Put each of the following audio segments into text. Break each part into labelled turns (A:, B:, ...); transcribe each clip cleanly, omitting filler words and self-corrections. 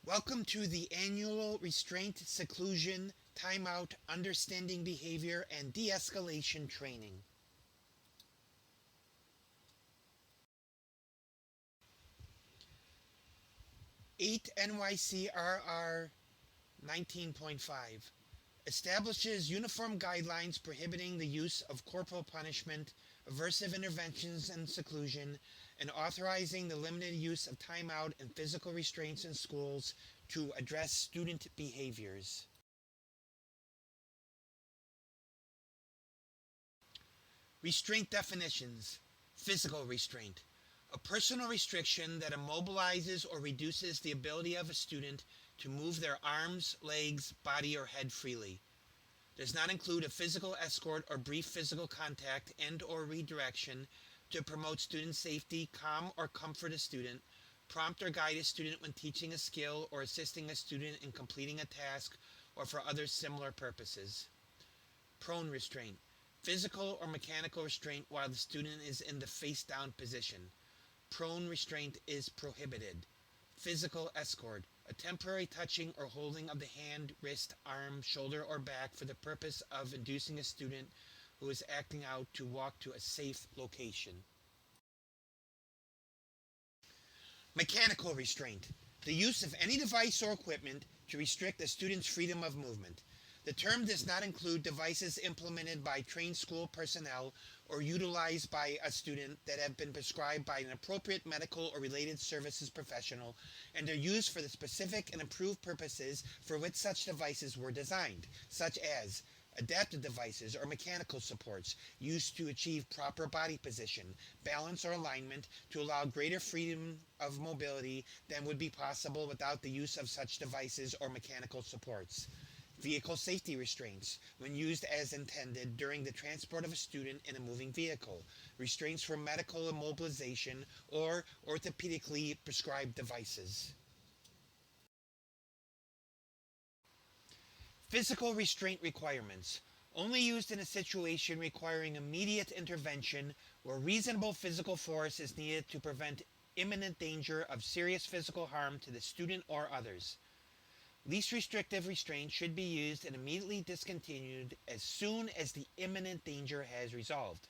A: Welcome to the annual Restraint, Seclusion, Timeout, Understanding Behavior, and De-escalation training. 8 NYCRR 19.5 establishes uniform guidelines prohibiting the use of corporal punishment, aversive interventions and seclusion, and authorizing the limited use of timeout and physical restraints in schools to address student behaviors. Restraint definitions. Physical restraint. A personal restriction that immobilizes or reduces the ability of a student to move their arms, legs, body, or head freely. Does not include a physical escort or brief physical contact and/or redirection to promote student safety, calm or comfort a student, prompt or guide a student when teaching a skill or assisting a student in completing a task, or for other similar purposes. Prone restraint. Physical or mechanical restraint while the student is in the face-down position. Prone restraint is prohibited. Physical escort. A temporary touching or holding of the hand, wrist, arm, shoulder, or back for the purpose of inducing a student who is acting out to walk to a safe location. Mechanical restraint. The use of any device or equipment to restrict a student's freedom of movement. The term does not include devices implemented by trained school personnel or utilized by a student that have been prescribed by an appropriate medical or related services professional and are used for the specific and approved purposes for which such devices were designed, such as adaptive devices or mechanical supports used to achieve proper body position, balance, or alignment to allow greater freedom of mobility than would be possible without the use of such devices or mechanical supports. Vehicle safety restraints, when used as intended during the transport of a student in a moving vehicle. Restraints for medical immobilization or orthopedically prescribed devices. Physical restraint requirements. Only used in a situation requiring immediate intervention where reasonable physical force is needed to prevent imminent danger of serious physical harm to the student or others. Least restrictive restraint should be used and immediately discontinued as soon as the imminent danger has resolved.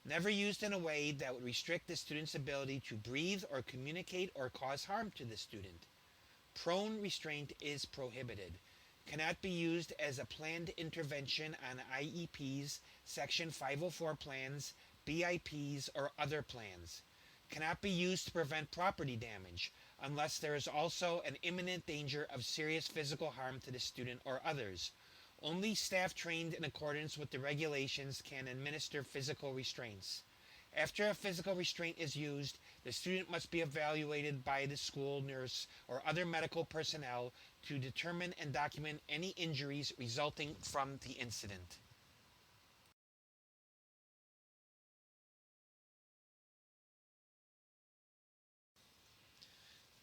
A: Never used in a way that would restrict the student's ability to breathe or communicate or cause harm to the student. Prone restraint is prohibited. Cannot be used as a planned intervention on IEPs, Section 504 plans, BIPs, or other plans. Cannot be used to prevent property damage unless there is also an imminent danger of serious physical harm to the student or others. Only staff trained in accordance with the regulations can administer physical restraints. After a physical restraint is used, the student must be evaluated by the school nurse or other medical personnel to determine and document any injuries resulting from the incident.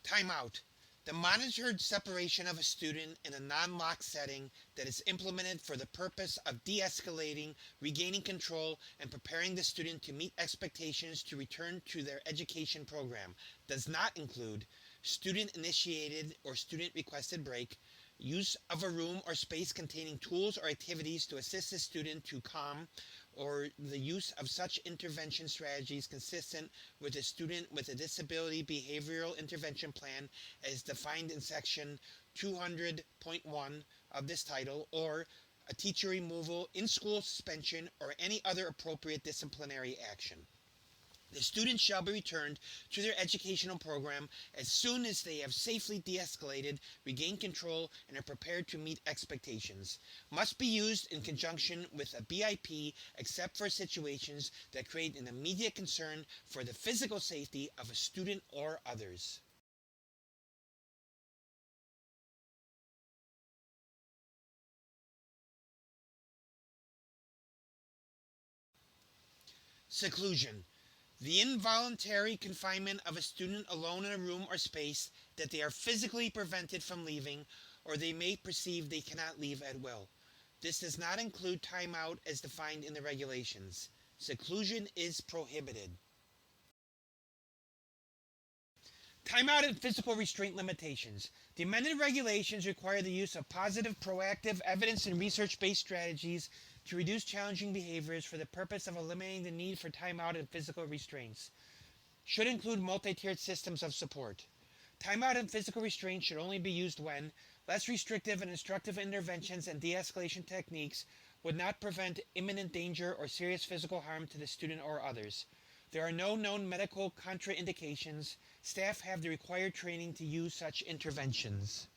A: Timeout. The monitored separation of a student in a non-locked setting that is implemented for the purpose of de-escalating, regaining control, and preparing the student to meet expectations to return to their education program does not include student-initiated or student-requested break, use of a room or space containing tools or activities to assist the student to calm, or the use of such intervention strategies consistent with a student with a disability behavioral intervention plan as defined in section 200.1 of this title, or a teacher removal, in-school suspension, or any other appropriate disciplinary action. The students shall be returned to their educational program as soon as they have safely de-escalated, regained control, and are prepared to meet expectations. Must be used in conjunction with a BIP except for situations that create an immediate concern for the physical safety of a student or others. Seclusion. The involuntary confinement of a student alone in a room or space that they are physically prevented from leaving, or they may perceive they cannot leave at will. This does not include timeout as defined in the regulations. Seclusion is prohibited. Timeout and physical restraint limitations. The amended regulations require the use of positive, proactive, evidence and research-based strategies to reduce challenging behaviors for the purpose of eliminating the need for timeout and physical restraints. Should include multi-tiered systems of support. Timeout and physical restraint should only be used when less restrictive and instructive interventions and de-escalation techniques would not prevent imminent danger or serious physical harm to the student or others. There are no known medical contraindications. Staff have the required training to use such interventions.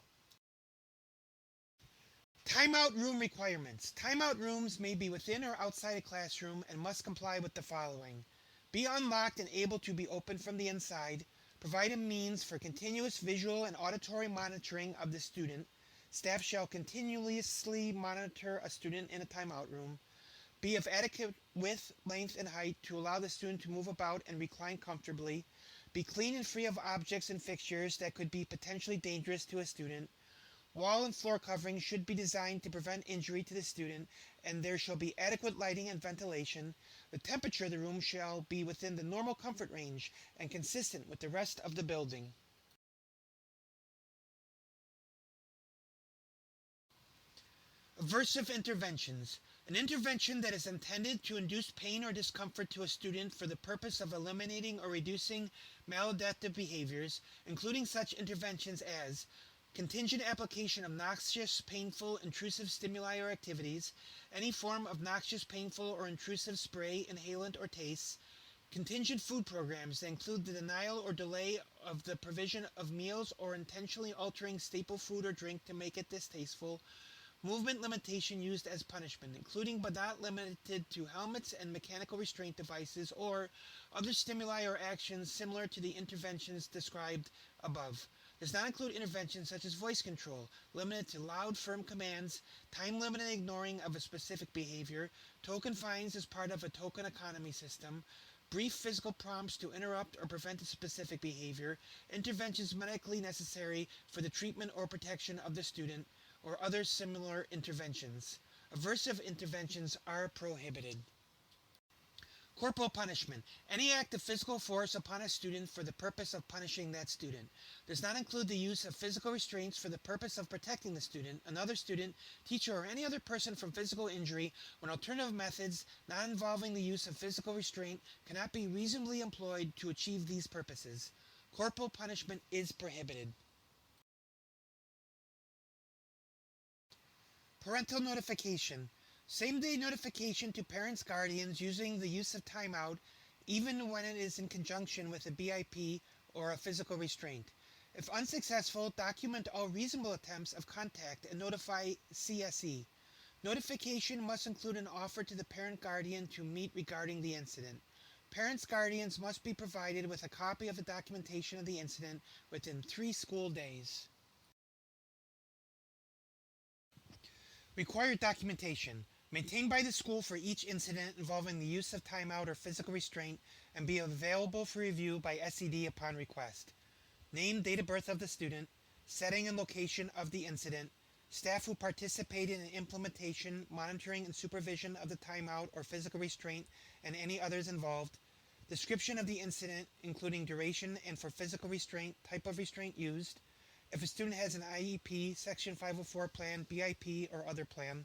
A: Timeout room requirements. Timeout rooms may be within or outside a classroom and must comply with the following. Be unlocked and able to be opened from the inside. Provide a means for continuous visual and auditory monitoring of the student. Staff shall continuously monitor a student in a timeout room. Be of adequate width, length, and height to allow the student to move about and recline comfortably. Be clean and free of objects and fixtures that could be potentially dangerous to a student. Wall and floor coverings should be designed to prevent injury to the student, and there shall be adequate lighting and ventilation. The temperature of the room shall be within the normal comfort range and consistent with the rest of the building. Aversive interventions. An intervention that is intended to induce pain or discomfort to a student for the purpose of eliminating or reducing maladaptive behaviors, including such interventions as contingent application of noxious, painful, intrusive stimuli or activities, any form of noxious, painful, or intrusive spray, inhalant, or tastes, contingent food programs that include the denial or delay of the provision of meals or intentionally altering staple food or drink to make it distasteful, movement limitation used as punishment, including but not limited to helmets and mechanical restraint devices or other stimuli or actions similar to the interventions described above. Does not include interventions such as voice control, limited to loud, firm commands, time-limited ignoring of a specific behavior, token fines as part of a token economy system, brief physical prompts to interrupt or prevent a specific behavior, interventions medically necessary for the treatment or protection of the student, or other similar interventions. Aversive interventions are prohibited. Corporal punishment. Any act of physical force upon a student for the purpose of punishing that student. Does not include the use of physical restraints for the purpose of protecting the student, another student, teacher, or any other person from physical injury when alternative methods, not involving the use of physical restraint, cannot be reasonably employed to achieve these purposes. Corporal punishment is prohibited. Parental notification. Same-day notification to parents, guardians using the use of timeout, even when it is in conjunction with a BIP or a physical restraint. If unsuccessful, document all reasonable attempts of contact and notify CSE. Notification must include an offer to the parent guardian to meet regarding the incident. Parents, guardians must be provided with a copy of the documentation of the incident within 3 school days. Required documentation. Maintained by the school for each incident involving the use of timeout or physical restraint and be available for review by SED upon request. Name, date of birth of the student, setting and location of the incident, staff who participated in implementation, monitoring, and supervision of the timeout or physical restraint and any others involved, description of the incident, including duration and for physical restraint, type of restraint used, if a student has an IEP, Section 504 plan, BIP, or other plan,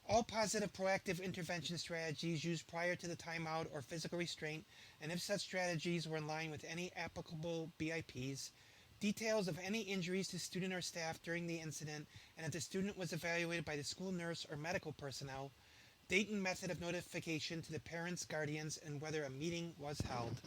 A: all positive proactive intervention strategies used prior to the timeout or physical restraint, and if such strategies were in line with any applicable BIPs, details of any injuries to student or staff during the incident, and if the student was evaluated by the school nurse or medical personnel, date and method of notification to the parents, guardians, and whether a meeting was held.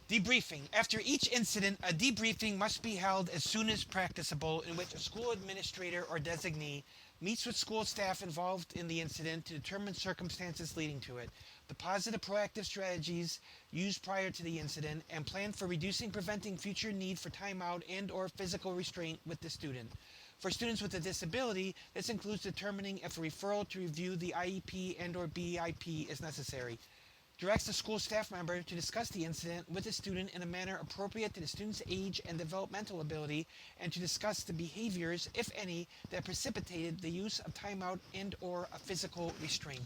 A: Debriefing. After each incident, a debriefing must be held as soon as practicable in which a school administrator or designee meets with school staff involved in the incident to determine circumstances leading to it, the positive proactive strategies used prior to the incident, and plan for reducing preventing future need for timeout and or physical restraint with the student. For students with a disability, this includes determining if a referral to review the IEP and or BIP is necessary. Directs the school staff member to discuss the incident with the student in a manner appropriate to the student's age and developmental ability, and to discuss the behaviors, if any, that precipitated the use of timeout and/or a physical restraint.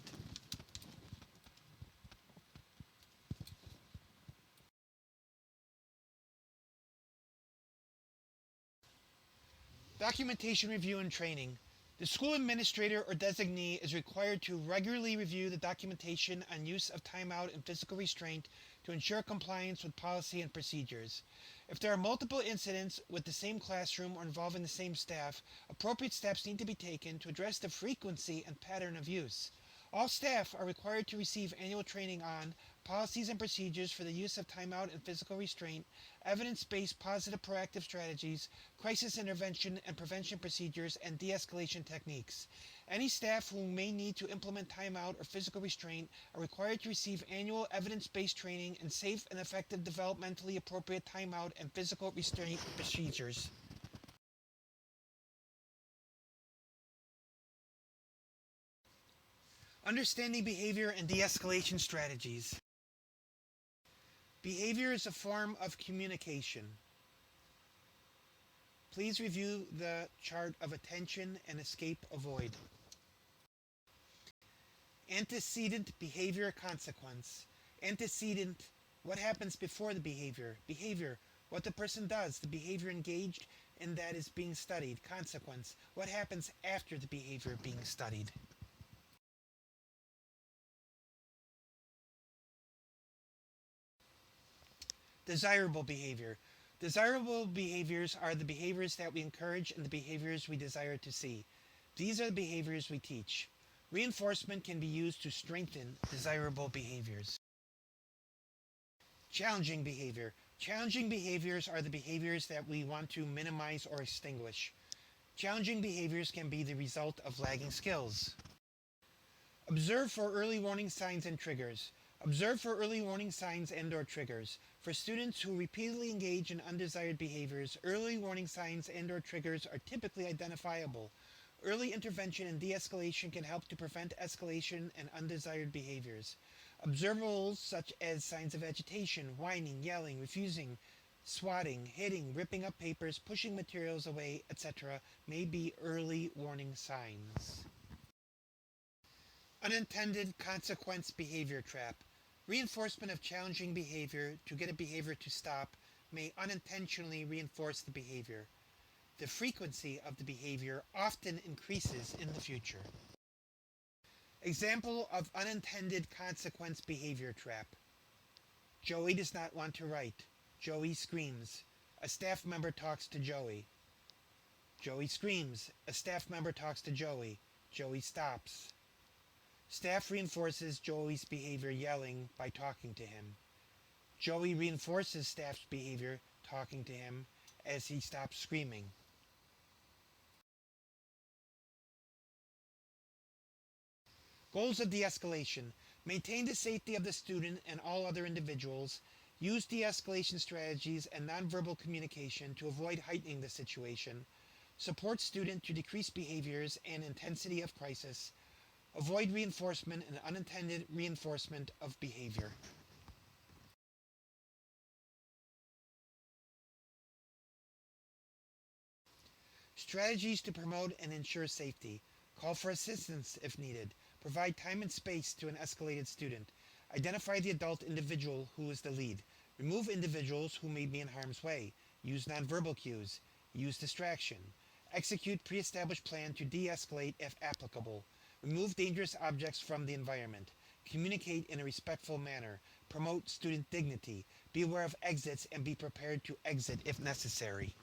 A: Documentation review and training. The school administrator or designee is required to regularly review the documentation on use of timeout and physical restraint to ensure compliance with policy and procedures. If there are multiple incidents with the same classroom or involving the same staff, appropriate steps need to be taken to address the frequency and pattern of use. All staff are required to receive annual training on policies and procedures for the use of timeout and physical restraint, evidence-based positive proactive strategies, crisis intervention and prevention procedures, and de-escalation techniques. Any staff who may need to implement timeout or physical restraint are required to receive annual evidence-based training in safe and effective developmentally appropriate timeout and physical restraint procedures. Understanding behavior and de-escalation strategies. Behavior is a form of communication. Please review the chart of attention and escape avoid. Antecedent behavior consequence. Antecedent, what happens before the behavior. Behavior, what the person does, the behavior engaged in that is being studied. Consequence, what happens after the behavior being studied. Desirable behavior. Desirable behaviors are the behaviors that we encourage and the behaviors we desire to see. These are the behaviors we teach. Reinforcement can be used to strengthen desirable behaviors. Challenging behavior. Challenging behaviors are the behaviors that we want to minimize or extinguish. Challenging behaviors can be the result of lagging skills. Observe for early warning signs and triggers. Observe for early warning signs and/or triggers. For students who repeatedly engage in undesired behaviors, early warning signs and/or triggers are typically identifiable. Early intervention and de-escalation can help to prevent escalation and undesired behaviors. Observables such as signs of agitation, whining, yelling, refusing, swatting, hitting, ripping up papers, pushing materials away, etc. may be early warning signs. Unintended consequence behavior trap. Reinforcement of challenging behavior to get a behavior to stop may unintentionally reinforce the behavior. The frequency of the behavior often increases in the future. Example of unintended consequence behavior trap. Joey does not want to write. Joey screams. A staff member talks to Joey. Joey screams. A staff member talks to Joey. Joey stops. Staff reinforces Joey's behavior yelling by talking to him. Joey reinforces staff's behavior talking to him as he stops screaming. Goals of de-escalation. Maintain the safety of the student and all other individuals. Use de-escalation strategies and nonverbal communication to avoid heightening the situation. Support student to decrease behaviors and intensity of crisis. Avoid reinforcement and unintended reinforcement of behavior. Strategies to promote and ensure safety. Call for assistance if needed. Provide time and space to an escalated student. Identify the adult individual who is the lead. Remove individuals who may be in harm's way. Use nonverbal cues. Use distraction. Execute pre-established plan to de-escalate if applicable. Remove dangerous objects from the environment. Communicate in a respectful manner. Promote student dignity. Be aware of exits and be prepared to exit if necessary.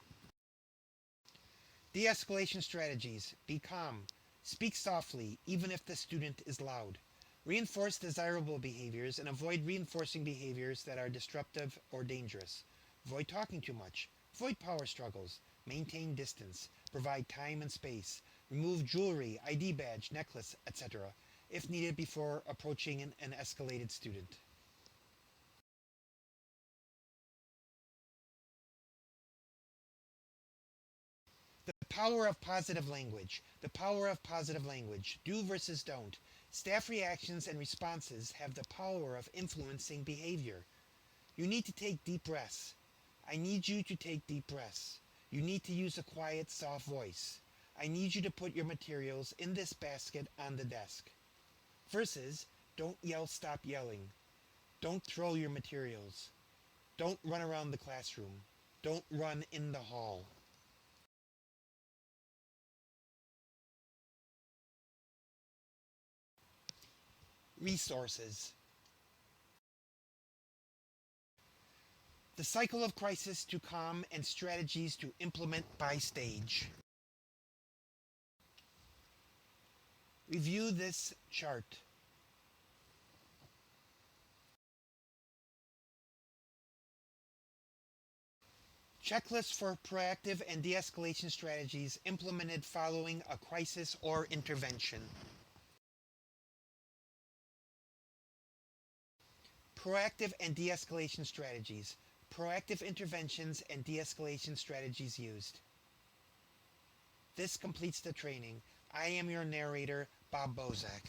A: De-escalation strategies. Be calm. Speak softly, even if the student is loud. Reinforce desirable behaviors and avoid reinforcing behaviors that are disruptive or dangerous. Avoid talking too much. Avoid power struggles. Maintain distance. Provide time and space. Remove jewelry, ID badge, necklace, etc. if needed before approaching an escalated student. The power of positive language. The power of positive language. Do versus don't. Staff reactions and responses have the power of influencing behavior. You need to take deep breaths. I need you to take deep breaths. You need to use a quiet, soft voice. I need you to put your materials in this basket on the desk. Versus, don't yell, stop yelling. Don't throw your materials. Don't run around the classroom. Don't run in the hall. Resources. The cycle of crisis to calm and strategies to implement by stage. Review this chart. Checklist for proactive and de-escalation strategies implemented following a crisis or intervention. Proactive and de-escalation strategies. Proactive interventions and de-escalation strategies used. This completes the training. I am your narrator, Bob Bozek.